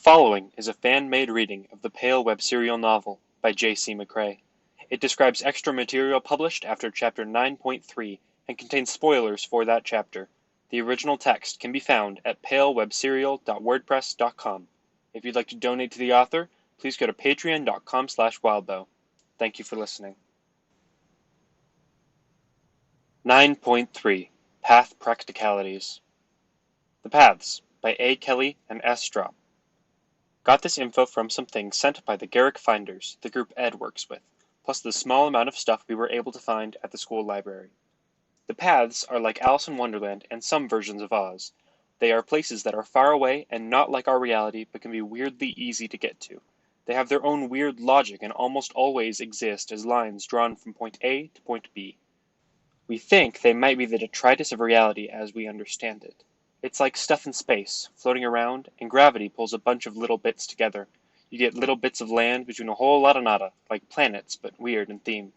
following is a fan-made reading of the Pale Web serial novel by J.C. McCrae. It describes extra material published after Chapter 9.3 and contains spoilers for that chapter. The original text can be found at palewebserial.wordpress.com. If you'd like to donate to the author, please go to patreon.com/wildbow. Thank you for listening. 9.3 Path Practicalities. The Paths by A. Kelly and S. Drop. Got this info from some things sent by the Garrick Finders, the group Ed works with, plus the small amount of stuff we were able to find at the school library. The paths are like Alice in Wonderland and some versions of Oz. They are places that are far away and not like our reality, but can be weirdly easy to get to. They have their own weird logic and almost always exist as lines drawn from point A to point B. We think they might be the detritus of reality as we understand it. It's like stuff in space, floating around, and gravity pulls a bunch of little bits together. You get little bits of land between a whole lot of nada, like planets, but weird and themed.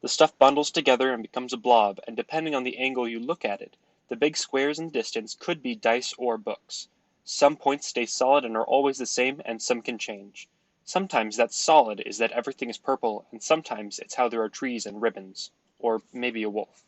The stuff bundles together and becomes a blob, and depending on the angle you look at it, the big squares in the distance could be dice or books. Some points stay solid and are always the same, and some can change. Sometimes that solid is that everything is purple, and sometimes it's how there are trees and ribbons. Or maybe a wolf.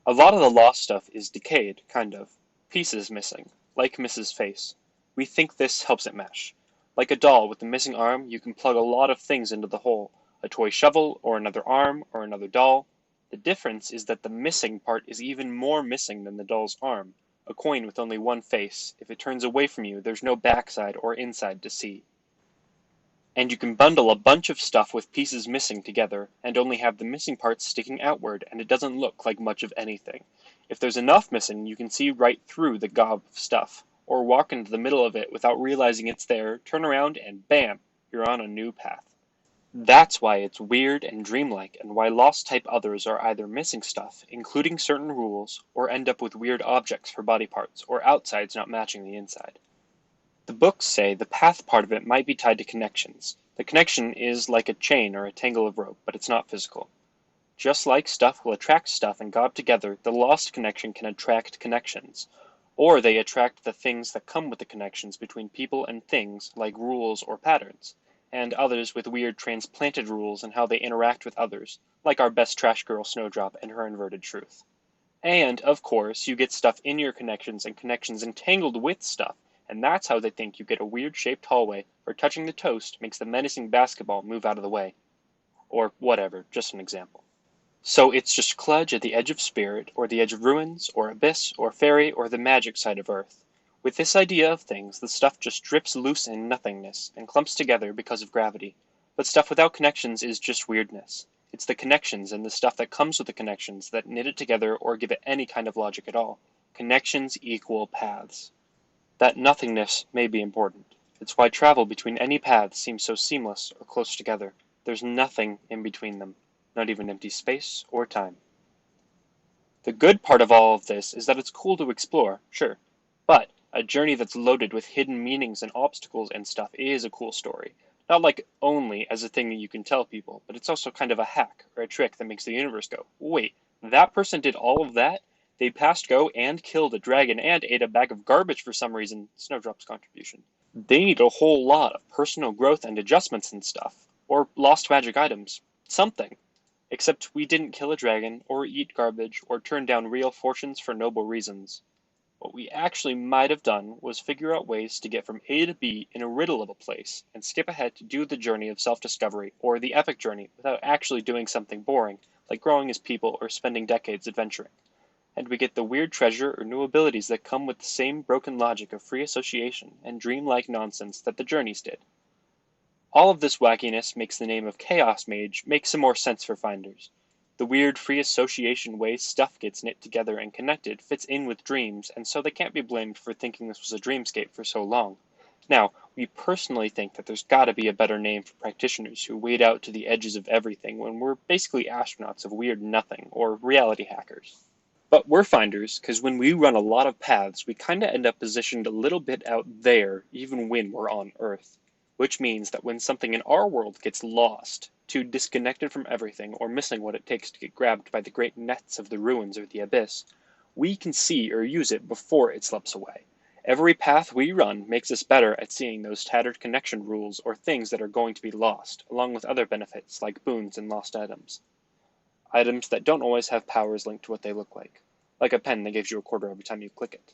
A lot of the lost stuff is decayed, kind of. Pieces missing, like Mrs. Face. We think this helps it mesh. Like a doll with a missing arm, you can plug a lot of things into the hole. A toy shovel, or another arm, or another doll. The difference is that the missing part is even more missing than the doll's arm. A coin with only one face. If it turns away from you, there's no backside or inside to see. And you can bundle a bunch of stuff with pieces missing together, and only have the missing parts sticking outward, and it doesn't look like much of anything. If there's enough missing, you can see right through the gob of stuff, or walk into the middle of it without realizing it's there, turn around, and bam, you're on a new path. That's why it's weird and dreamlike, and why lost-type others are either missing stuff, including certain rules, or end up with weird objects for body parts, or outsides not matching the inside. The books say the path part of it might be tied to connections. The connection is like a chain or a tangle of rope, but it's not physical. Just like stuff will attract stuff and gob together, the lost connection can attract connections. Or they attract the things that come with the connections between people and things, like rules or patterns, and others with weird transplanted rules and how they interact with others, like our best trash girl Snowdrop and her inverted truth. And, of course, you get stuff in your connections and connections entangled with stuff, and that's how they think you get a weird-shaped hallway where touching the toast makes the menacing basketball move out of the way. Or whatever, just an example. So it's just kludge at the edge of spirit, or the edge of ruins, or abyss, or fairy, or the magic side of Earth. With this idea of things, the stuff just drips loose in nothingness, and clumps together because of gravity. But stuff without connections is just weirdness. It's the connections and the stuff that comes with the connections that knit it together or give it any kind of logic at all. Connections equal paths. That nothingness may be important. It's why travel between any paths seems so seamless or close together. There's nothing in between them, not even empty space or time. The good part of all of this is that it's cool to explore, sure, but a journey that's loaded with hidden meanings and obstacles and stuff is a cool story. Not like only as a thing that you can tell people, but it's also kind of a hack or a trick that makes the universe go, wait, that person did all of that? They passed go and killed a dragon and ate a bag of garbage for some reason. Snowdrop's contribution. They need a whole lot of personal growth and adjustments and stuff. Or lost magic items. Something. Except we didn't kill a dragon, or eat garbage, or turn down real fortunes for noble reasons. What we actually might have done was figure out ways to get from A to B in a riddle of a place, and skip ahead to do the journey of self-discovery, or the epic journey, without actually doing something boring, like growing as people or spending decades adventuring. And we get the weird treasure or new abilities that come with the same broken logic of free association and dreamlike nonsense that the journeys did. All of this wackiness makes the name of Chaos Mage make some more sense for finders. The weird free association way stuff gets knit together and connected fits in with dreams, and so they can't be blamed for thinking this was a dreamscape for so long. Now, we personally think that there's gotta be a better name for practitioners who wade out to the edges of everything when we're basically astronauts of weird nothing, or reality hackers. But we're finders, because when we run a lot of paths, we kinda end up positioned a little bit out there, even when we're on Earth. Which means that when something in our world gets lost, too disconnected from everything, or missing what it takes to get grabbed by the great nets of the ruins or the abyss, we can see or use it before it slips away. Every path we run makes us better at seeing those tattered connection rules or things that are going to be lost, along with other benefits like boons and lost items. Items that don't always have powers linked to what they look like a pen that gives you a quarter every time you click it.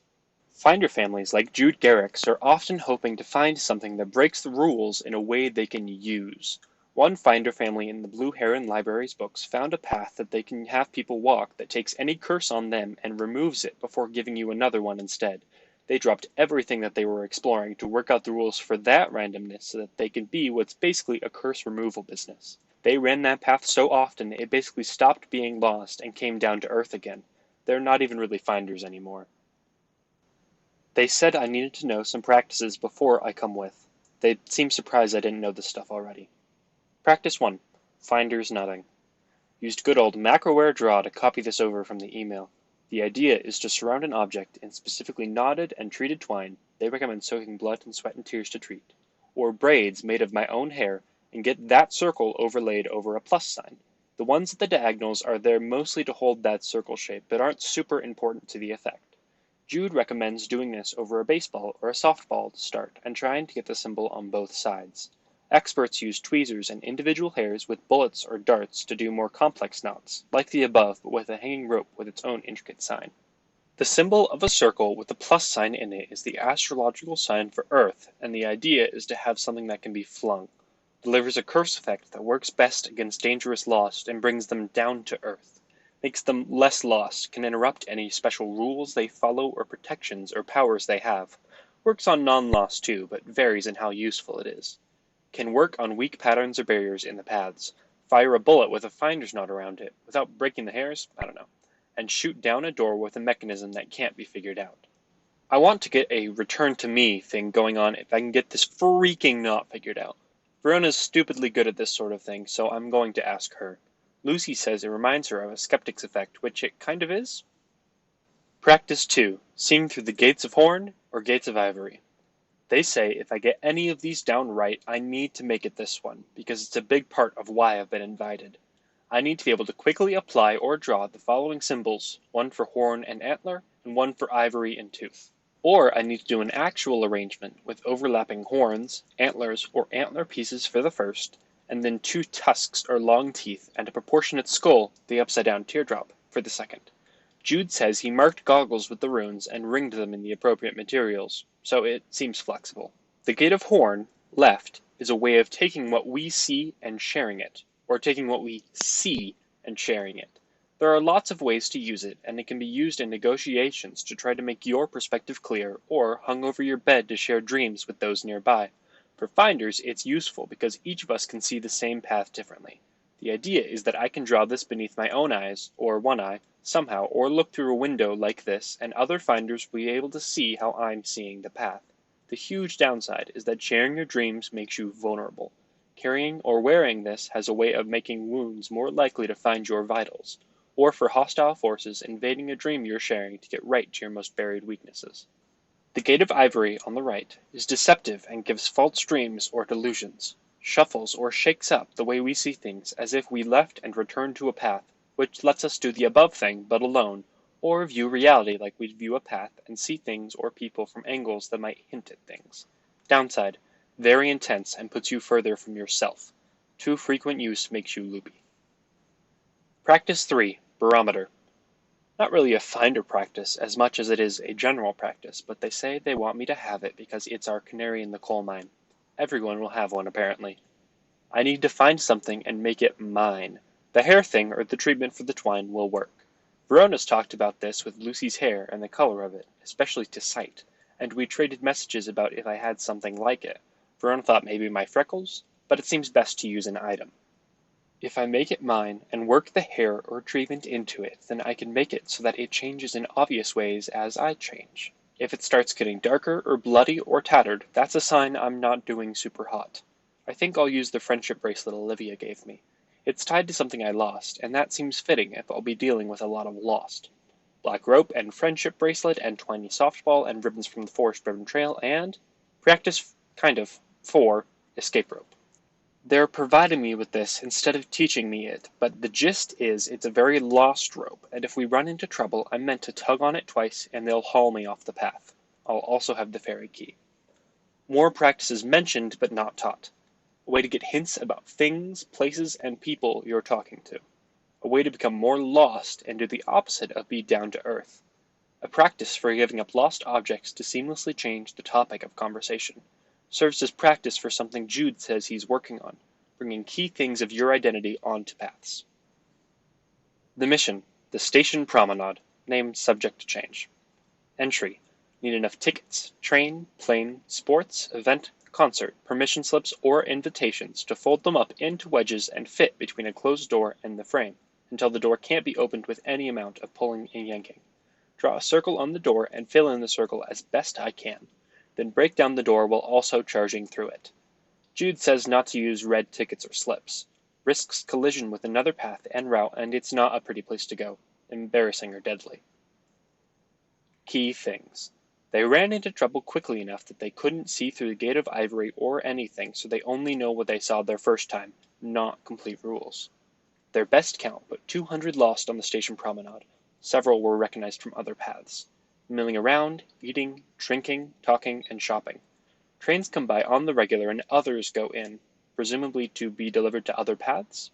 Finder families like Jude Garrick's are often hoping to find something that breaks the rules in a way they can use. One finder family in the Blue Heron Library's books found a path that they can have people walk that takes any curse on them and removes it before giving you another one instead. They dropped everything that they were exploring to work out the rules for that randomness so that they can be what's basically a curse removal business. They ran that path so often it basically stopped being lost and came down to earth again. They're not even really finders anymore. They said I needed to know some practices before I come with. They seemed surprised I didn't know this stuff already. Practice 1. Finders nutting. Used good old macroware draw to copy this over from the email. The idea is to surround an object in specifically knotted and treated twine. They recommend soaking blood and sweat and tears to treat. Or braids made of my own hair and get that circle overlaid over a plus sign. The ones at the diagonals are there mostly to hold that circle shape, but aren't super important to the effect. Jude recommends doing this over a baseball or a softball to start and trying to get the symbol on both sides. Experts use tweezers and individual hairs with bullets or darts to do more complex knots, like the above but with a hanging rope with its own intricate sign. The symbol of a circle with a plus sign in it is the astrological sign for Earth, and the idea is to have something that can be flung. Delivers a curse effect that works best against dangerous lost and brings them down to Earth. Makes them less lost, can interrupt any special rules they follow or protections or powers they have. Works on non-lost too, but varies in how useful it is. Can work on weak patterns or barriers in the paths. Fire a bullet with a finder's knot around it, without breaking the hairs, I don't know. And shoot down a door with a mechanism that can't be figured out. I want to get a return to me thing going on if I can get this freaking knot figured out. Verona's stupidly good at this sort of thing, so I'm going to ask her. Lucy says it reminds her of a skeptic's effect, which it kind of is. Practice 2. Seeing through the gates of horn or gates of ivory. They say if I get any of these down right, I need to make it this one, because it's a big part of why I've been invited. I need to be able to quickly apply or draw the following symbols, one for horn and antler, and one for ivory and tooth. Or I need to do an actual arrangement with overlapping horns, antlers, or antler pieces for the first, and then 2 tusks or long teeth and a proportionate skull, the upside-down teardrop, for the second. Jude says he marked goggles with the runes and ringed them in the appropriate materials, so it seems flexible. The gate of horn, left, is a way of taking what we see and sharing it, or taking what we see and sharing it. There are lots of ways to use it, and it can be used in negotiations to try to make your perspective clear, or hung over your bed to share dreams with those nearby. For finders, it's useful because each of us can see the same path differently. The idea is that I can draw this beneath my own eyes, or one eye, somehow, or look through a window like this, and other finders will be able to see how I'm seeing the path. The huge downside is that sharing your dreams makes you vulnerable. Carrying or wearing this has a way of making wounds more likely to find your vitals, or for hostile forces invading a dream you're sharing to get right to your most buried weaknesses. The gate of ivory on the right is deceptive and gives false dreams or delusions, shuffles or shakes up the way we see things as if we left and returned to a path, which lets us do the above thing but alone, or view reality like we'd view a path and see things or people from angles that might hint at things. Downside, very intense and puts you further from yourself. Too frequent use makes you loopy. Practice 3. Barometer. Not really a finder practice as much as it is a general practice, but they say they want me to have it because it's our canary in the coal mine. Everyone will have one, apparently. I need to find something and make it mine. The hair thing or the treatment for the twine will work. Verona's talked about this with Lucy's hair and the color of it, especially to sight, and we traded messages about if I had something like it. Verona thought maybe my freckles, but it seems best to use an item. If I make it mine and work the hair or treatment into it, then I can make it so that it changes in obvious ways as I change. If it starts getting darker or bloody or tattered, that's a sign I'm not doing super hot. I think I'll use the friendship bracelet Olivia gave me. It's tied to something I lost, and that seems fitting if I'll be dealing with a lot of lost. Black rope and friendship bracelet and twiny softball and ribbons from the Forest Ribbon Trail and practice, 4, escape rope. They're providing me with this instead of teaching me it, but the gist is it's a very lost rope, and if we run into trouble, I'm meant to tug on it twice and they'll haul me off the path. I'll also have the fairy key. More practice is mentioned but not taught. A way to get hints about things, places, and people you're talking to. A way to become more lost and do the opposite of be down to earth. A practice for giving up lost objects to seamlessly change the topic of conversation. Serves as practice for something Jude says he's working on, bringing key things of your identity onto paths. The mission, the station promenade, named subject to change. Entry, need enough tickets, train, plane, sports, event, concert, permission slips, or invitations to fold them up into wedges and fit between a closed door and the frame, until the door can't be opened with any amount of pulling and yanking. Draw a circle on the door and fill in the circle as best I can, then break down the door while also charging through it. Jude says not to use red tickets or slips. Risks collision with another path and route, and it's not a pretty place to go. Embarrassing or deadly. Key things. They ran into trouble quickly enough that they couldn't see through the gate of ivory or anything, so they only know what they saw their first time, not complete rules. Their best count put 200 lost on the station promenade. Several were recognized from other paths. Milling around, eating, drinking, talking, and shopping. Trains come by on the regular and others go in, presumably to be delivered to other paths.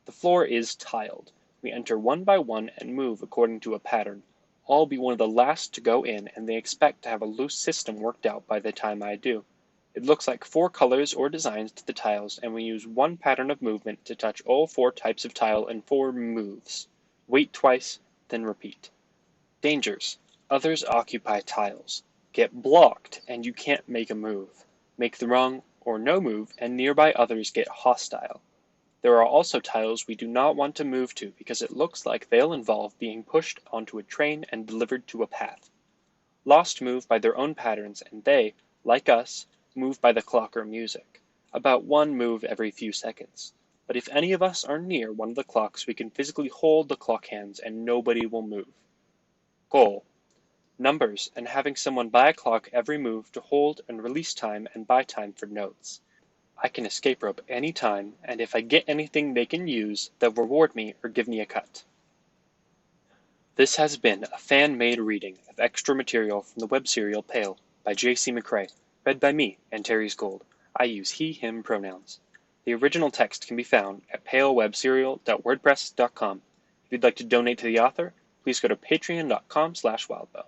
The floor is tiled. We enter one by one and move according to a pattern. I'll be one of the last to go in, and they expect to have a loose system worked out by the time I do. It looks like 4 colors or designs to the tiles, and we use one pattern of movement to touch all 4 types of tile in 4 moves. Wait twice, then repeat. Dangers. Others occupy tiles. Get blocked, and you can't make a move. Make the wrong or no move, and nearby others get hostile. There are also tiles we do not want to move to because it looks like they'll involve being pushed onto a train and delivered to a path. Lost move by their own patterns, and they, like us, move by the clock or music. About 1 move every few seconds. But if any of us are near one of the clocks, we can physically hold the clock hands and nobody will move. Goal. Numbers, and having someone buy a clock every move to hold and release time and buy time for notes. I can escape rope any time, and if I get anything they can use, they'll reward me or give me a cut. This has been a fan-made reading of extra material from the web serial Pale by J.C. McCrae, read by me, antaresgold. I use he, him pronouns. The original text can be found at palewebserial.wordpress.com. If you'd like to donate to the author, please go to patreon.com/wildbow.